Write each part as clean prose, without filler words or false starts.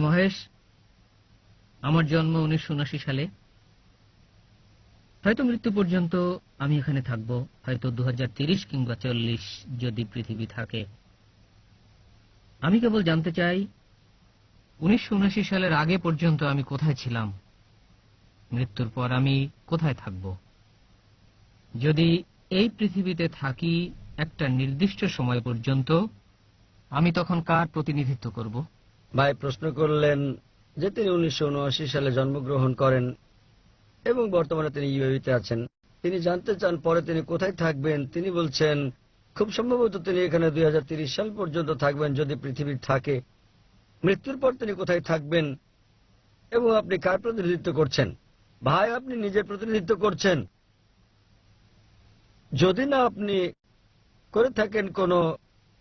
মহেশ, আমার জন্ম 1979 সালে। হয়তো মৃত্যু পর্যন্ত আমি এখানে থাকব, হয়তো 2030 কিংবা 40 যদি পৃথিবী থাকে। আমি কেবল জানতে চাই 1979 সালের আগে পর্যন্ত আমি কোথায় ছিলাম, মৃত্যুর পর আমি কোথায় থাকব। যদি এই পৃথিবীতে থাকি একটা নির্দিষ্ট সময় পর্যন্ত, আমি তখন কার প্রতিনিধিত্ব করব? ভাই প্রশ্ন করলেন যে তিনি 1979 সালে জন্মগ্রহণ করেন এবং বর্তমানে তিনি ইউএইতে আছেন। তিনি জানতে চান পরে তিনি কোথায় থাকবেন। তিনি বলছেন খুব সম্ভবত তিনি এখানে 2030 সাল পর্যন্ত থাকবেন যদি পৃথিবী থাকে। মৃত্যুর পর তিনি কোথায় থাকবেন এবং আপনি কার প্রতিনিধিত্ব করছেন? ভাই আপনি নিজের প্রতিনিধিত্ব করছেন। যদি না আপনি করে থাকেন কোনো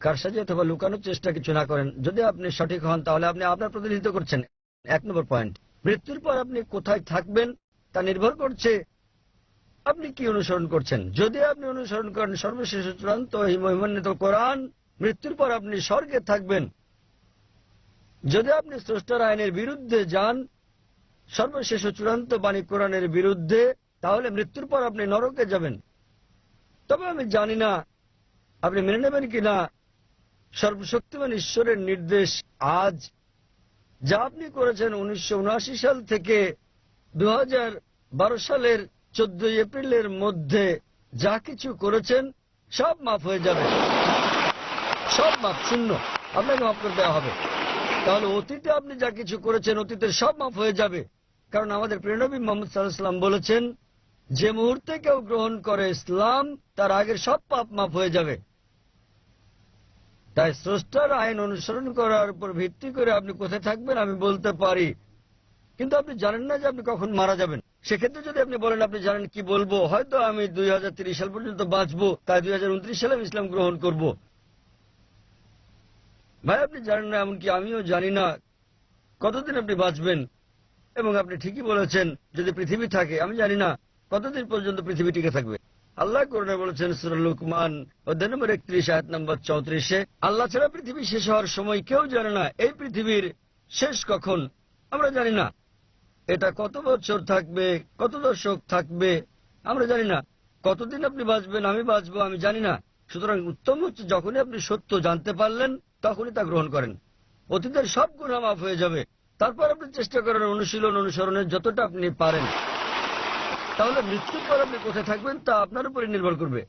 কারসাজি অথবা লুকানোর চেষ্টা কিছু না করেন, যদি আপনি সঠিক হন তাহলে আপনি আপনার প্রতিনিধিত্ব করছেন। 1 নম্বর পয়েন্ট, মৃত্যুর পর আপনি কোথায় থাকবেন তা নির্ভর করছে আপনি কি অনুসরণ করছেন। যদি আপনি অনুসরণ করেন সর্বশেষ চূড়ান্ত এই মহিমান্বিত কোরআন, মৃত্যুর পর আপনি স্বর্গে থাকবেন। যদি আপনি স্রষ্টার আইনের বিরুদ্ধে যান, সর্বশেষ চূড়ান্ত বাণী কোরআনের বিরুদ্ধে, তাহলে মৃত্যুর পর আপনি নরকে যাবেন। তবে আমি জানি না আপনি মেনে নেবেন কিনা সর্বশক্তিমান ঈশ্বরের নির্দেশ আজ যা আপনি করেছেন 1979 সাল থেকে 2012 সালের 14 এপ্রিলের মধ্যে যা কিছু করেছেন সব মাফ হয়ে যাবে। সব মাফ, শূন্য, আপনাকে মাফ করে দেওয়া হবে। তাহলে অতীতে আপনি যা কিছু করেছেন অতীতের সব মাফ হয়ে যাবে। কারণ আমাদের প্রিয় নবী মুহাম্মদ সাল্লাল্লাহু আলাইহি ওয়াসাল্লাম বলেছেন, যে মুহূর্তে কেউ গ্রহণ করে ইসলাম তার আগের সব পাপ মাফ হয়ে যাবে। তাই স্রষ্টার আইন অনুসরণ করার উপর ভিত্তি করে আপনি কোথায় থাকবেন আমি বলতে পারি, কিন্তু আপনি জানেন না যে আপনি কখন মারা যাবেন। সেক্ষেত্রে যদি আপনি বলেন আপনি জানেন কি বলবো, হয়তো আমি 2030 সাল পর্যন্ত বাঁচবো, তাই 2029 সালে আমি ইসলাম গ্রহণ করব। ভাই আপনি জানেন না, এমনকি আমিও জানি না কতদিন আপনি বাঁচবেন। এবং আপনি ঠিকই বলেছেন যদি পৃথিবী থাকে, আমি জানি না কতদিন পর্যন্ত পৃথিবী টিকে থাকবে। আল্লাহ কোরআনে বলেছেন সূরা লুকমান অধ্যায় নম্বর 31 আয়াত নম্বর 34-এ, আল্লাহ ছাড়া পৃথিবী শেষ হওয়ার সময় কেউ জানে না। এই পৃথিবীর শেষ কখন আমরা জানি না। এটা কত বছর থাকবে, কত দশক থাকবে আমরা জানি না। কতদিন আপনি বাঁচবেন, আমি বাঁচবো, আমি জানি না। সুতরাং উত্তম হচ্ছে যখনই আপনি সত্য জানতে পারলেন তখনই তা গ্রহণ করেন। অতীতের সব গুনাহ মাফ হয়ে যাবে। তারপর আপনি চেষ্টা করেন অনুশীলন অনুসরণের যতটা আপনি পারেন। তাহলে মৃত্যুর পর আপনি কোথায় থাকবেন তা আপনার উপরে নির্ভর করবে।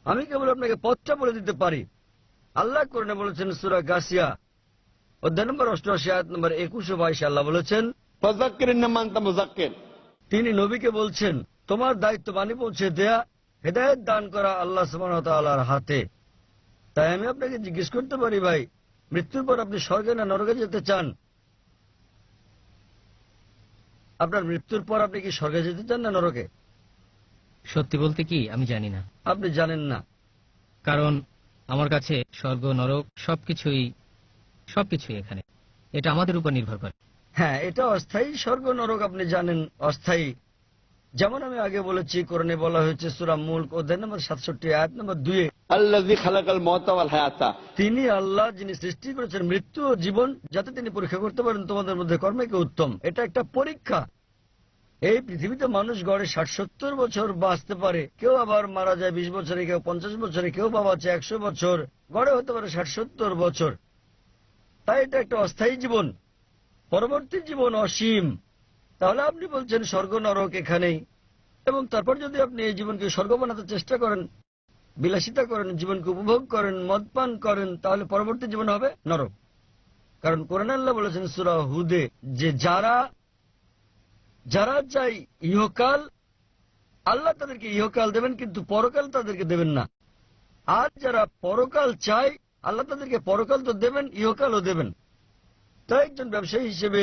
আমি কেবল আপনাকে পথটা বলে দিতে পারি। আল্লাহ কোরআনে বলেছেন সূরা গাসিয়া অধ্যায় নম্বর 88 আয়াত নম্বর 21 ও 22 আল্লাহ বলেছেন, তিনি নবীকে বলছেন তোমার দায়িত্ব বাণী পৌঁছে দেয়া, হেদায়েত দান করা আল্লাহ সুবহানাহু ওয়া তাআলার হাতে। তাই আমি আপনাকে জিজ্ঞেস করতে পারি ভাই, মৃত্যুর পর আপনি স্বর্গে না নরকে যেতে চান? আপনার মৃত্যুর পর আপনি কি স্বর্গে যেতে চান না নরকে? সত্যি বলতে কি আমি জানি না। আপনি জানেন না? কারণ আমার কাছে স্বর্গ নরক সবকিছুই এখানে, এটা আমাদের উপর নির্ভর করে। হ্যাঁ, এটা অস্থায়ী। স্বর্গ নরক আপনি জানেন অস্থায়ী। যেমন আমি আগে বলেছি কোরআনে বলা হয়েছে সূরা মুলক অধ্যায় নম্বর 67 আয়াত নম্বর 2-এ, আল্লাযী খালাকাল মাউতা ওয়াল হায়াতা, তিনি আল্লাহ যিনি সৃষ্টি করেছেন মৃত্যু ও জীবন, যাতে তিনি পরীক্ষা করতে পারেন তোমাদের মধ্যে কর্মে কে উত্তম। এটা একটা পরীক্ষা। এই পৃথিবীতে মানুষ গড়ে 60-70 বছর বাঁচতে পারে, কেউ আবার মারা যায় 20 বছরে, কেউ 50 বছরে, কেউ বা বাঁচে 100 বছর, গড়ে হতে পারে 60-70 বছর। তাই এটা একটা অস্থায়ী জীবন, পরবর্তী জীবন অসীম। তাহলে আপনি বলছেন স্বর্গ নরক এখানেই, এবং তারপর যদি আপনি এই জীবনকে স্বর্গ বানাতে চেষ্টা করেন, বিলাসিতা করেন, জীবনকে উপভোগ করেন, মদপান করেন, তাহলে পরবর্তী জীবন হবে নরক। কারণ কোরআনে আল্লাহ বলেছেন সূরা হুদে যে যারা চাই ইহকাল, আল্লাহ তাদেরকে ইহকাল দেবেন কিন্তু পরকাল তাদেরকে দেবেন না। আর যারা পরকাল চায় আল্লাহ তাদেরকে পরকাল তো দেবেন, ইহকালও দেবেন। তাই একজন ব্যবসায়ী হিসেবে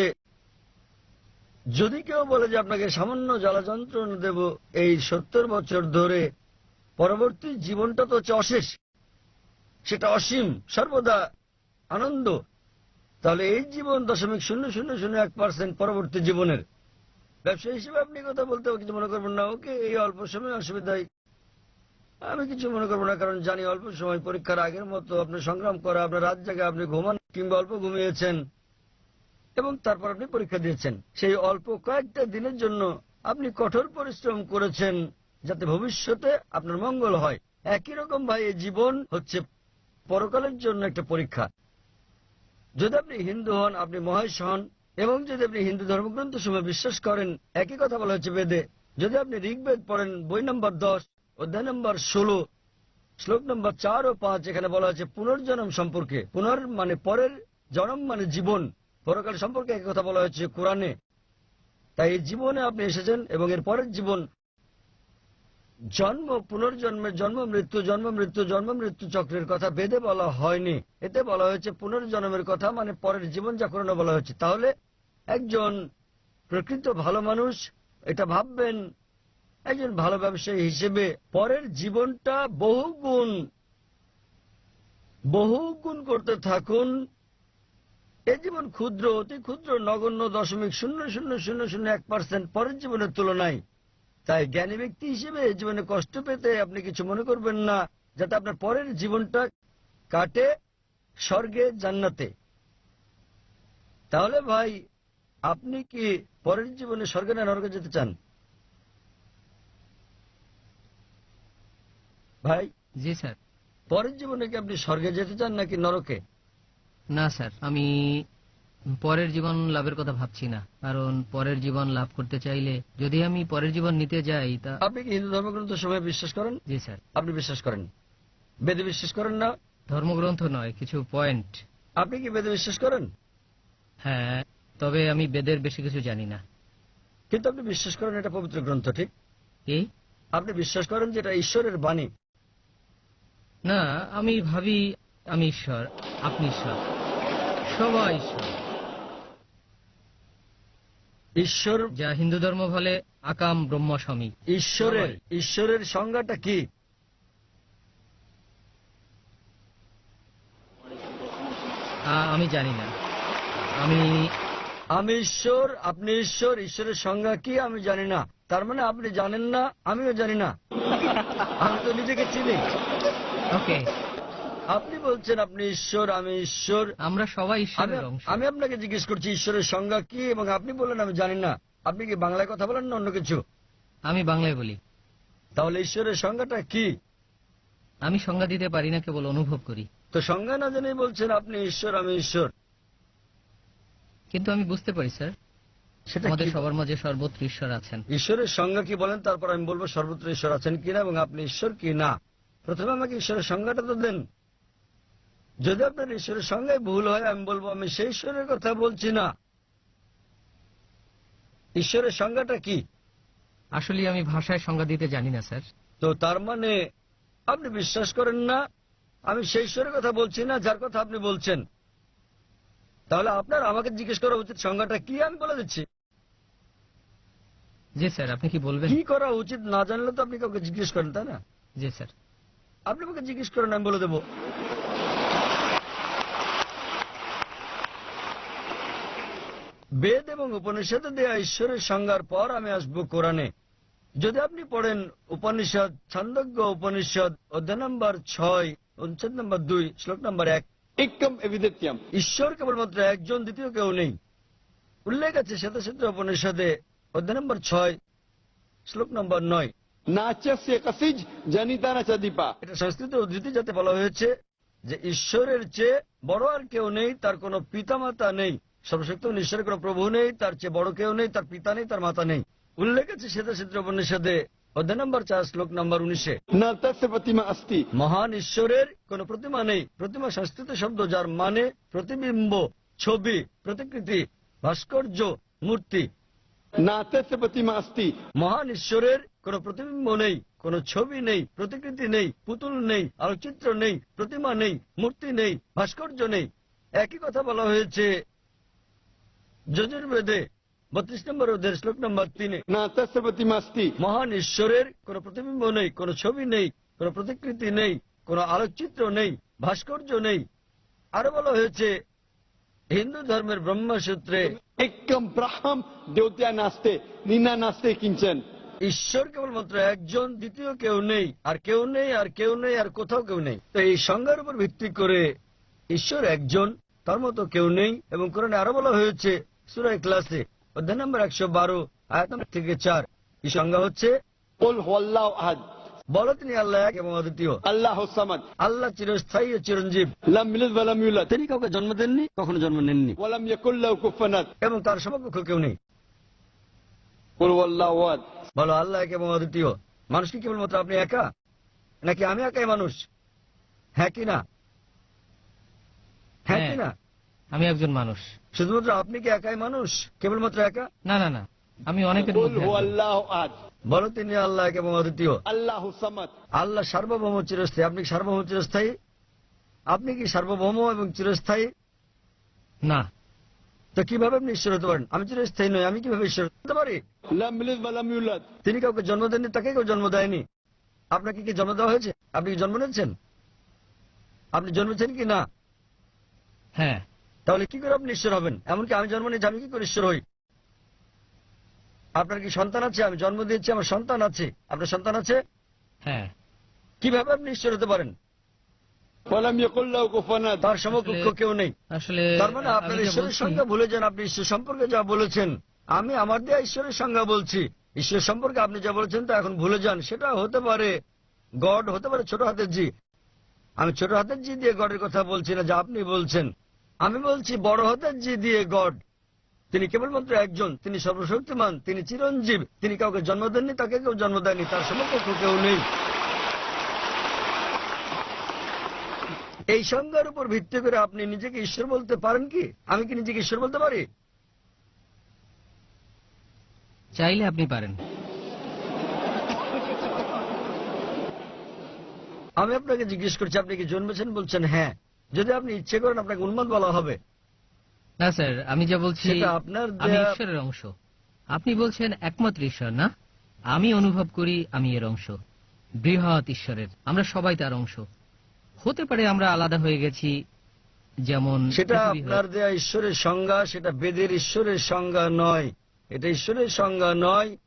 যদি কেউ বলে যে আপনাকে সামান্য জ্বালা যন্ত্রণা দেব এই 70 বছর ধরে, পরবর্তী জীবনটা তো হচ্ছে অশেষ, সেটা অসীম, সর্বদা আনন্দ, তাহলে এই জীবন 0.0001% পরবর্তী জীবনের। ব্যবসায়ী হিসেবে আপনি কথা বলতে কিছু মনে করবেন না, ওকে এই অল্প সময় অসুবিধায় আমি কিছু মনে করবো না, কারণ জানি অল্প সময় পরীক্ষার আগের মতো আপনার সংগ্রাম করা, আপনার রাত জায়গা, আপনি ঘুমান কিংবা অল্প ঘুমিয়েছেন, এবং তারপর আপনি পরীক্ষা দিয়েছেন। সেই অল্প কয়েকটা দিনের জন্য আপনি কঠোর পরিশ্রম করেছেন যাতে ভবিষ্যতে আপনার মঙ্গল হয়। একই রকম ভাই এই জীবন হচ্ছে পরকালের জন্য একটা পরীক্ষা। যদি আপনি হিন্দু হন, আপনি মহেশ হন, এবং যদি আপনি হিন্দু ধর্মগ্রন্থ সময় বিশ্বাস করেন, একই কথা বলা হচ্ছে বেদে। যদি আপনি ঋগ্বেদ পড়েন বই নম্বর 10 অধ্যায় নম্বর 16 শ্লোক নম্বর 4 ও 5, এখানে বলা হচ্ছে পুনর্জন্ম সম্পর্কে। পুনর মানে পরের, জন্ম মানে জীবন, পরকাল সম্পর্কে একই কথা বলা হচ্ছে কোরআনে। তাই এই জীবনে আপনি এসেছেন এবং এর পরের জীবন, জন্ম পুনর্জন্মের, জন্ম মৃত্যু জন্ম মৃত্যু জন্ম মৃত্যু চক্রের কথা বেদে বলা হয়নি। এতে বলা হয়েছে পুনর্জন্মের কথা, মানে পরের জীবন যা কোরআনে বলা হচ্ছে। তাহলে একজন প্রকৃত ভালো মানুষ এটা ভাববেন, একজন ভালো ব্যবসায়ী হিসেবে পরের জীবনটা বহু গুণ করতে থাকুন। এই জীবন ক্ষুদ্র, অতি ক্ষুদ্র, নগণ্য 0.0001% পরের জীবনের তুলনায়। তাই জ্ঞানী ব্যক্তি হিসেবে এই জীবনে কষ্ট পেতে আপনি কিছু মনে করবেন না, যাতে আপনার পরের জীবনটা কাটে স্বর্গে, জান্নাতে। তাহলে ভাই, আপনি কি পরের জীবনে স্বর্গে না নরকে যেতে চান? ভাই, জি স্যার। পরের জীবনে কি আপনি স্বর্গে যেতে চান নাকি নরকে? না স্যার, আমি পরের জীবন লাভের কথা ভাবছি না। কারণ পরের জীবন লাভ করতে চাইলে যদি আমি পরের জীবন নিতে যাই তা। আপনি কি হিন্দু ধর্মগ্রন্থ সময় বিশ্বাস করেন? জি স্যার। আপনি বিশ্বাস করেন? বেদে বিশ্বাস করেন না? ধর্মগ্রন্থ নয়, কিছু পয়েন্ট। আপনি কি বেদে বিশ্বাস করেন? হ্যাঁ, তবে আমি বেদের বেশি কিছু জানি না। কিন্তু আপনি বিশ্বাস করেন এটা পবিত্র গ্রন্থ, ঠিক? কি? আপনি বিশ্বাস করেন যে এটা ঈশ্বরের বাণী? না, আমি ভাবি আমি ঈশ্বর, আপনি ঈশ্বর, সবাই ঈশ্বর। ঈশ্বর, যা হিন্দু ধর্ম বলে আকাম ব্রহ্ম স্বামী। ঈশ্বরের সংজ্ঞাটা কি? আমি জানি না। আমি ঈশ্বর, আপনি ঈশ্বর, ঈশ্বরের সংজ্ঞা কি আমি জানি না। তার মানে আপনি জানেন না, আমিও জানি না। আমি তো নিজেকে চিনি। ওকে, আপনি বলছেন আপনি ঈশ্বর, আমি ঈশ্বর, আমরা সবাই ঈশ্বরের অংশ। আমি আপনাকে জিজ্ঞেস করছি ঈশ্বরের সংজ্ঞা কি, এবং আপনি বললেন আমি জানি না। আপনি কি বাংলায় কথা বলেন না অন্য কিছু? আমি বাংলায় বলি। তাহলে ঈশ্বরের সংজ্ঞাটা কি? আমি সংজ্ঞা দিতে পারি না, কেবল অনুভব করি। তো সংজ্ঞা না জেনেই বলছেন আপনি ঈশ্বর, আমি ঈশ্বর। কিন্তু আমি বুঝতে পারি স্যার, সেটা আমাদের কি? সবার মাঝে সর্বত্র ঈশ্বর আছেন। ঈশ্বরের সংজ্ঞা কি বলেন, তারপর আমি বলবো সর্বত্র ঈশ্বর আছেন কিনা এবং আপনি ঈশ্বর কি না। প্রথমে আমাকে ঈশ্বরের সংজ্ঞাটা তো দেন। যদি আপনার ঈশ্বরের সংজ্ঞায় ভুল হয়, আমি বলবো আমি সেই ঈশ্বরের কথা বলছি না। ঈশ্বরের সংজ্ঞাটা কি? আসলে আমি ভাষায় সংজ্ঞা দিতে জানি না স্যার। তো তার মানে আপনি বিশ্বাস করেন না আমি সেই ঈশ্বরের কথা বলছি না যার কথা আপনি বলছেন। তাহলে আপনার আমাকে জিজ্ঞেস করা উচিত সংজ্ঞাটা কি, আমি বলে দিচ্ছি। জি স্যার, আপনি কি বলবেন? কি করা উচিত না জানলে তো আপনি কাউকে জিজ্ঞেস করেন, তাই না? জি স্যার। আপনি আমাকে জিজ্ঞেস করেন, আমি বলে দেব। বেদ এবং উপনিষদে দেয়া ঈশ্বরের সংজ্ঞার পর আমি আসবো কোরআনে। যদি আপনি পড়েন উপনিষদ, ছান্দোগ্য উপনিষদ অধ্যায় নম্বর 6 অনুচ্ছেদ নম্বর 2 শ্লোক নম্বর 1, एकम एविदित्यम। ঈশ্বর কেবলমাত্র একজন, দ্বিতীয় কেউ নেই। উল্লেখ আছে শ্বেতসূত্র উপনিষদে অধ্যায় নম্বর 6 শ্লোক নম্বর 9। नाच्यस्य कसिज जनिता न चदीपा। এটা সংস্কৃত উদ্ধৃতি, যাতে বলা হয়েছে যে ঈশ্বরের চেয়ে বড় আর কেউ নেই, তার কোনো পিতামাতা নেই। সর্বশক্ত ঈশ্বরের কোনো প্রভু নেই, তার চেয়ে বড় কেউ নেই, তার পিতা নেই, তার মাতা নেই। উল্লেখ আছে শ্বেতসূত্র উপনিষদে অধ্যায় নম্বর 4 শ্লোক নম্বর 19। न तस्य प्रतिमा अस्ति। মহান ঈশ্বরের কোনো প্রতিমা নেই। প্রতিমা সংস্কৃত শব্দ যার মানে প্রতিবিম্ব, ছবি, প্রতিকৃতি, ভাস্কর্য, মূর্তি। न तस्य प्रतिमा अस्ति। মহান ঈশ্বরের কোনো প্রতিবিম্ব নেই, কোনো ছবি নেই, প্রতিকৃতি নেই, পুতুল নেই, আলোকচিত্র নেই, প্রতিমা নেই, মূর্তি নেই, ভাস্কর্য নেই। একই কথা বলা হয়েছে যজুর্বেদে 32 নম্বর অধ্যায়ের শ্লোক নম্বর 3। न तस्य प्रतिमा अस्ति। মহান ঈশ্বরের কোনো প্রতিবিম্ব নেই, কোনো ছবি নেই, কোনো প্রতিকৃতি নেই, কোনো আলোকচিত্র নেই, ভাস্কর্য নেই। আরো বলা হয়েছে হিন্দু ধর্মের ব্রহ্মসূত্রে एकम ब्रह्म देवत्या नास्ते नीना नास्ते किंचन। ঈশ্বর কেবলমাত্র একজন, দ্বিতীয় কেউ নেই, আর কেউ নেই, আর কেউ নেই, আর কোথাও কেউ নেই। তো এই সংজ্ঞার উপর ভিত্তি করে ঈশ্বর একজন, তার মতো কেউ নেই। এবং কোরআনে আরো বলা হয়েছে সূরা ইখলাসে অধ্যায় নম্বর 112 আয়াত নম্বর থেকে 4, এই সংজ্ঞা হচ্ছে কুল হুয়াল্লাহু আহাদ, বলো তিনি আল্লাহ এক এবং অদ্বিতীয়। আল্লাহুস সামাদ, আল্লাহ চিরস্থায়ী ও চিরঞ্জীব। লাম ইয়ালিদ ওয়া লাম ইউলাদ, তিনি কাউকে জন্ম দেননি, কখনো জন্ম নেননি, ওয়া লাম ইয়াকুল লাহু কুফুয়ান আহাদ। এবং তার সমকক্ষ কেউ নেই। কুল হুয়াল্লাহু আহাদ। বলো আল্লাহ এক এবং অদ্বিতীয়। মানুষ কি কেবলমাত্র আপনি একা, নাকি আমি একাই মানুষ? হ্যাঁ কি না? হ্যাঁ কি না? আমি একজন মানুষ। শুধুমাত্র আপনি কি একাই মানুষ, কেবলমাত্র একা? না না না, আমি অনেকের কুল মধ্যে একজন। হুয়াল্লাহু আহাদ, বলো তিনি আল্লাহ এক এবং অদ্বিতীয়। আল্লাহুস সামাদ, আল্লাহ সার্বভৌম চিরস্থায়ী। আপনি কি সার্বভৌম চিরস্থায়ী? আপনি কি সার্বভৌম এবং চিরস্থায়ী? না। তো কিভাবে আপনি ঈশ্বর হতে পারেন? আমি চিরস্থায়ী নই, আমি কিভাবে ঈশ্বর হতে পারি? লাম ইয়ালিদ ওয়া লাম ইউলাদ, তিনি কাউকে জন্ম দেননি, তাকে কেউ জন্ম দেয়নি। আপনাকে কি জন্ম দেওয়া হয়েছে? আপনি কি জন্ম নিয়েছেন? আপনি জন্মেছেন কি না? হ্যাঁ। তাহলে কি করে আপনি ঈশ্বর হবেন? এমনকি আমি জন্ম নিয়েছি, আমি কি করে ঈশ্বর হই? আপনার কি সন্তান আছে? আমি জন্ম দিয়েছি, আমার সন্তান আছে। আপনার সন্তান আছে? হ্যাঁ। কিভাবে আপনি ঈশ্বর হতে পারেন? ওয়া লাম ইয়াকুল লাহু কুফুয়ান আহাদ। তার সমকক্ষ কেউ নেই। আসলে তার মানে আপনার আমি যা ঈশ্বরের বলছি- সংজ্ঞা ভুলে যান। আপনি ঈশ্বর সম্পর্কে যা বলেছেন, আমি আমার দেয়া ঈশ্বরের সংজ্ঞা বলছি। ঈশ্বর সম্পর্কে আপনি যা বলেছেন তা এখন ভুলে যান। সেটা হতে পারে গড, হতে পারে ছোট হাতের জি। আমি ছোট হাতের জি দিয়ে গডের কথা বলছি না যা আপনি বলছেন। আমি বলছি বড় হাতের জি দিয়ে গড। তিনি কেবলমাত্র একজন, তিনি সর্বশক্তিমান, তিনি চিরঞ্জীব। তিনি কাউকে জন্ম দেননি, তাকে কেউ জন্ম দেয়নি, তার সমকক্ষ কেউ নেই। এই সংজ্ঞার উপর ভিত্তি করে আপনি নিজেকে ঈশ্বর বলতে পারেন কি? আমি কি নিজেকে ঈশ্বর বলতে পারি? চাইলে আপনি পারেন। আমি আপনাকে জিজ্ঞেস করছি, আপনি কি জন্মেছেন? বলছেন হ্যাঁ। যদি আপনি ইচ্ছে করেন আপনাকে উন্মাদ বলা হবে। না স্যার, আমি যা বলছি সেটা আপনার আমি দেয়া- ঈশ্বরের অংশ। আপনি বলছেন একমাত্র ঈশ্বর না? আমি অনুভব করি আমি এর অংশ, বৃহৎ ঈশ্বরের। আমরা সবাই তার অংশ। হতে পারে আমরা আলাদা হয়ে গেছি, যেমন সেটা পৃথিবী আপনার হয়ে- দেয়া ঈশ্বরের সংজ্ঞা, সেটা বেদের ঈশ্বরের সংজ্ঞা নয়। এটা ঈশ্বরের সংজ্ঞা নয়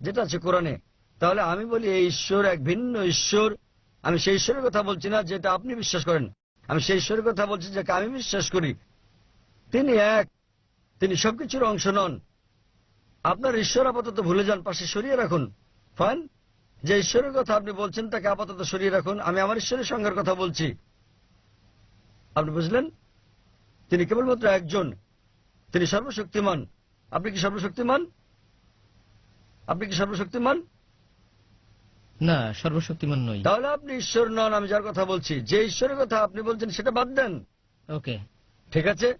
যেটা আছে কোরআনে। তাহলে আমি বলি এই ঈশ্বর এক ভিন্ন ঈশ্বর। আমি সেই ঈশ্বরের কথা বলছি না যেটা আপনি বিশ্বাস করেন। আমি সেই ঈশ্বরের কথা বলছি যাকে আমি বিশ্বাস করি। তিনি এক, তিনি সবকিছুর অংশ নন। আপনার ঈশ্বর আপাতত ভুলে যান, পাশে সরিয়ে রাখুন। ফাইন, যে ঈশ্বরের কথা আপনি বলছেন তাকে আপাতত সরিয়ে রাখুন। আমি আমার ঈশ্বরের সংজ্ঞার কথা বলছি। আপনি বুঝলেন? তিনি কেবলমাত্র একজন, তিনি সর্বশক্তিমান। আপনি কি সর্বশক্তিমান? আপনি কি সর্বশক্তিমান? না, সর্বশক্তিমান নই। তাহলে আপনি ঈশ্বর নন। আমি যার কথা বলছি, যে ঈশ্বরের কথা আপনি বলছেন সেটা বাদ দেন। ওকে। ঠিক আছে,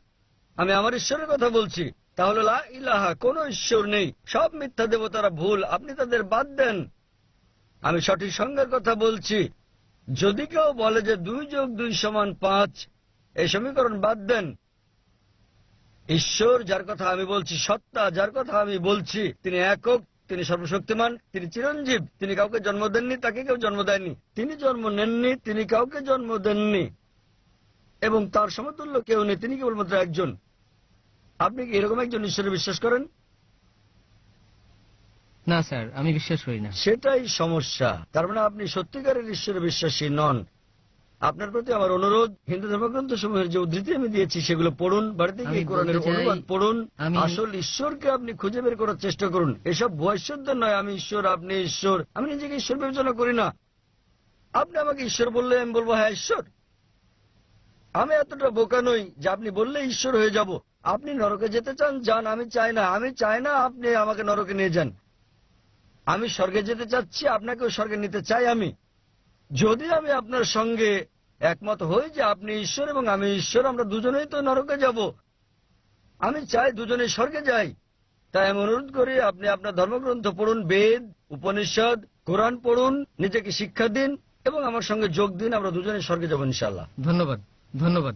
আমি আমার ঈশ্বরের কথা বলছি। তাহলে লা ইলাহা, কোনো ঈশ্বর নেই, সব মিথ্যা দেবতারা ভুল, আপনি তাদের বাদ দেন। আমি সঠিক সংজ্ঞার কথা বলছি। যদি কেউ বলে যে 2 যোগ 2 সমান 5, এই সমীকরণ বাদ দেন। ঈশ্বর যার কথা আমি বলছি, সত্তা যার কথা আমি বলছি, তিনি একক, তিনি সর্বশক্তিমান, তিনি চিরঞ্জীব। তিনি কাউকে জন্ম দেননি, তাকে কেউ জন্ম দেয়নি। তিনি জন্ম নেননি, তিনি কাউকে জন্ম দেননি, এবং তার সমতুল্য কেউ নেই। তিনি কেবলমাত্র একজন। আপনি কি এরকম একজন ঈশ্বরে বিশ্বাস করেন? না স্যার, আমি বিশ্বাস করি না। সেটাই সমস্যা। তার মানে আপনি সত্যিকারের ঈশ্বরে বিশ্বাসী নন। আপনার প্রতি আমার অনুরোধ, হিন্দু ধর্মগ্রন্থ সমূহের যে উদ্ধৃতি আমি দিয়েছি সেগুলো পড়ুন, বাড়িতে আমি গিয়ে কোরআনের বলতে চাই, অনুবাদ পড়ুন। আমি- আসল ঈশ্বরকে আপনি খুঁজে বের করার চেষ্টা করুন। এসব ভুয়া ঈশ্বরদের নয়, আমি ঈশ্বর, আপনি ঈশ্বর। আমি নিজেকে ঈশ্বর বিবেচনা করি না। আপনি আমাকে ঈশ্বর বললে আমি বলবো হ্যাঁ ঈশ্বর। আমি এতটা বোকা নই যে আপনি বললে ঈশ্বর হয়ে যাব। আপনি নরকে যেতে চান, যান। আমি চাই না, আমি চাই না আপনি আমাকে নরকে নিয়ে যান। আমি স্বর্গে যেতে চাচ্ছি, আপনাকেও স্বর্গে নিতে চাই আমি। যদি আমি আপনার সঙ্গে একমত হই যে আপনি ঈশ্বর এবং আমি ঈশ্বর, আমরা দুজনেই তো নরকে যাব। আমি চাই দুজনেই স্বর্গে যাই। তাই আমি অনুরোধ করি আপনি আপনার ধর্মগ্রন্থ পড়ুন, বেদ, উপনিষদ, কোরআন পড়ুন, নিজেকে শিক্ষা দিন এবং আমার সঙ্গে যোগ দিন। আমরা দুজনেই স্বর্গে যাব ইনশাআল্লাহ। ধন্যবাদ, ধন্যবাদ।